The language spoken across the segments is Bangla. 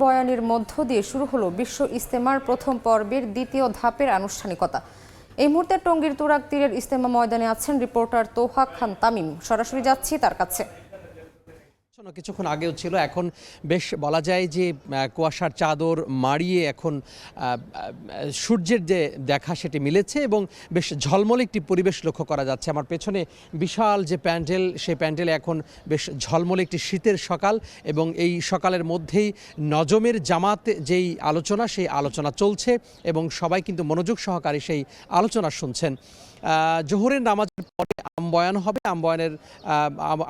বয়ানের মধ্য দিয়ে শুরু হলো বিশ্ব ইজতেমার প্রথম পর্বের দ্বিতীয় ধাপের আনুষ্ঠানিকতা। এই মুহূর্তে টঙ্গীর তুরাগ তীরের ইজতেমা ময়দানে আছেন রিপোর্টার তোহা খান তামিম। সরাসরি যাচ্ছি তার কাছে। কিছুক্ষণ আগেও ছিল, এখন বেশ বলা যায় যে কুয়াশার চাদর মাড়িয়ে এখন সূর্যের যে দেখা সেটি মিলেছে এবং বেশ ঝলমলে একটি পরিবেশ লক্ষ্য করা যাচ্ছে। আমার পেছনে বিশাল যে প্যান্ডেল, সেই প্যান্ডেলে এখন বেশ ঝলমলে একটি শীতের সকাল এবং এই সকালের মধ্যেই নজমের জামাত যেই আলোচনা, সেই আলোচনা চলছে এবং সবাই কিন্তু মনোযোগ সহকারে সেই আলোচনা শুনছেন। জোহরের নামাজের পরে আমবয়ান হবে।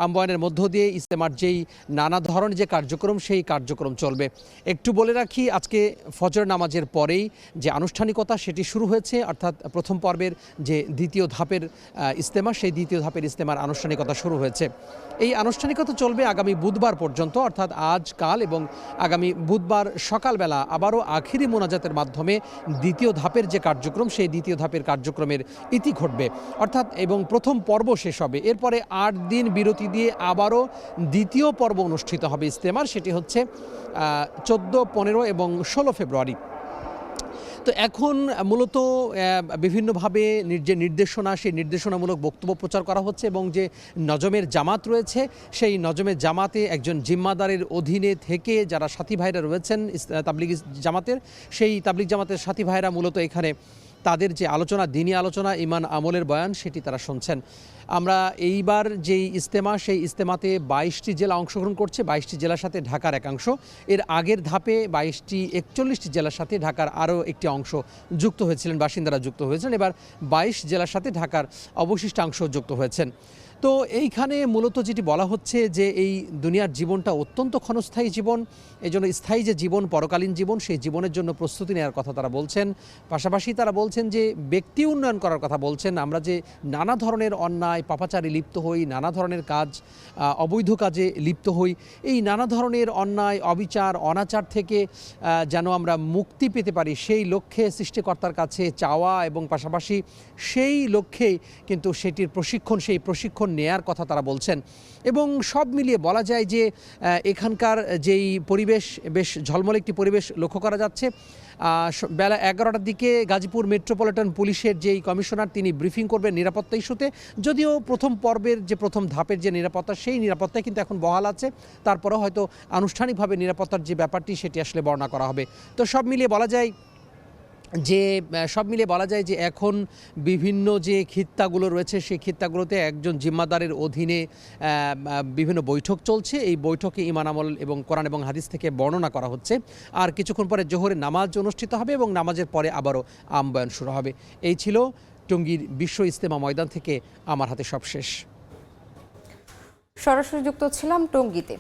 আমবয়ানের মধ্য দিয়ে ইজতেমার যেই নানা ধরনের যে কার্যক্রম, সেই কার্যক্রম চলবে। একটু বলে রাখি, আজকে ফজর নামাজের পরেই যে আনুষ্ঠানিকতা সেটি শুরু হয়েছে, অর্থাৎ প্রথম পর্বের যে দ্বিতীয় ধাপের ইজতেমা, সেই দ্বিতীয় ধাপের ইজতেমার আনুষ্ঠানিকতা শুরু হয়েছে। এই আনুষ্ঠানিকতা চলবে আগামী বুধবার পর্যন্ত, অর্থাৎ আজ, কাল এবং আগামী বুধবার সকালবেলা আবারও আখিরি মোনাজাতের মাধ্যমে দ্বিতীয় ধাপের যে কার্যক্রম, সেই দ্বিতীয় ধাপের কার্যক্রমের ইতি ঘটবে, অর্থাৎ এবং প্রথম পর্ব শেষ হবে। এরপরে 8 দিন বিরতি দিয়ে আবারও দ্বিতীয় পর্ব অনুষ্ঠিত হবে ইজতেমার, সেটি হচ্ছে 14, 15 এবং 16 ফেব্রুয়ারি। তো এখন মূলত বিভিন্নভাবে যে নির্দেশনা, সেই নির্দেশনামূলক বক্তব্য প্রচার করা হচ্ছে এবং যে নজমের জামাত রয়েছে, সেই নজমের জামাতে একজন জিম্মাদারের অধীনে থেকে যারা সাথী ভাইরা রয়েছেন তাবলিগ জামাতের, সেই তাবলিগ জামাতের সাথী ভাইরা মূলত এখানে তাদের যে আলোচনা, দিনী আলোচনা, ইমান আমলের বয়ান, সেটি তারা শুনছেন। আমরা এইবার যেই ইজতেমা, সেই ইজতেমাতে 22টি জেলা অংশগ্রহণ করছে, 22টি জেলার সাথে ঢাকার একাংশ। এর আগের ধাপে 41টি জেলার সাথে ঢাকার আরও একটি অংশ যুক্ত হয়েছিলেন, বাসিন্দারা যুক্ত হয়েছেন। এবার 22 জেলার সাথে ঢাকার অবশিষ্টাংশ যুক্ত হয়েছেন। তো এইখানে মূলত যেটি বলা হচ্ছে যে এই দুনিয়ার জীবনটা অত্যন্ত ক্ষণস্থায়ী জীবন, এই জন্য স্থায়ী যে জীবন, পরকালীন জীবন, সেই জীবনের জন্য প্রস্তুতি নেওয়ার কথা তারা বলছেন। পাশাপাশি তারা বলছেন যে ব্যক্তি উন্নয়ন করার কথা বলছেন। আমরা যে নানা ধরনের অন্যায় পাপাচারে লিপ্ত হই, নানা ধরনের কাজ, অবৈধ কাজে লিপ্ত হই, এই নানা ধরনের অন্যায়, অবিচার, অনাচার থেকে যেন আমরা মুক্তি পেতে পারি, সেই লক্ষ্যে সৃষ্টিকর্তার কাছে চাওয়া এবং পাশাপাশি সেই লক্ষ্যেই কিন্তু সেটির প্রশিক্ষণ, সেই প্রশিক্ষণ নেয়ার কথা তারা বলছেন। এবং সব মিলিয়ে বলা যায় যে এখানকার যেই পরিবেশ, বেশ ঝলমলে একটি পরিবেশ লক্ষ্য করা যাচ্ছে। বেলা 11টার দিকে গাজীপুর মেট্রোপলিটন পুলিশের যেই কমিশনার, তিনি ব্রিফিং করবেন নিরাপত্তা ইস্যুতে। যদিও প্রথম পর্বের যে প্রথম ধাপের যে নিরাপত্তা, সেই নিরাপত্তায় কিন্তু এখন বহাল আছে, তারপরেও হয়তো আনুষ্ঠানিকভাবে নিরাপত্তার যে ব্যাপারটি, সেটি আসলে বর্ণনা করা হবে। তো সব মিলিয়ে বলা যায় যে এখন বিভিন্ন যে খিত্তাগুলো রয়েছে, সেই খিত্তাগুলোতে একজন জিম্মাদারের অধীনে বিভিন্ন বৈঠক চলছে। এই বৈঠকে ইমান আমল এবং কোরআন এবং হাদিস থেকে বর্ণনা করা হচ্ছে। আর কিছুক্ষণ পরে জোহরের নামাজ অনুষ্ঠিত হবে এবং নামাজের পরে আবারও আমবয়ান শুরু হবে। এই ছিল টঙ্গীর বিশ্ব ইজতেমা ময়দান থেকে আমার হাতে সবশেষ। সরাসরি যুক্ত ছিলাম টঙ্গীতে।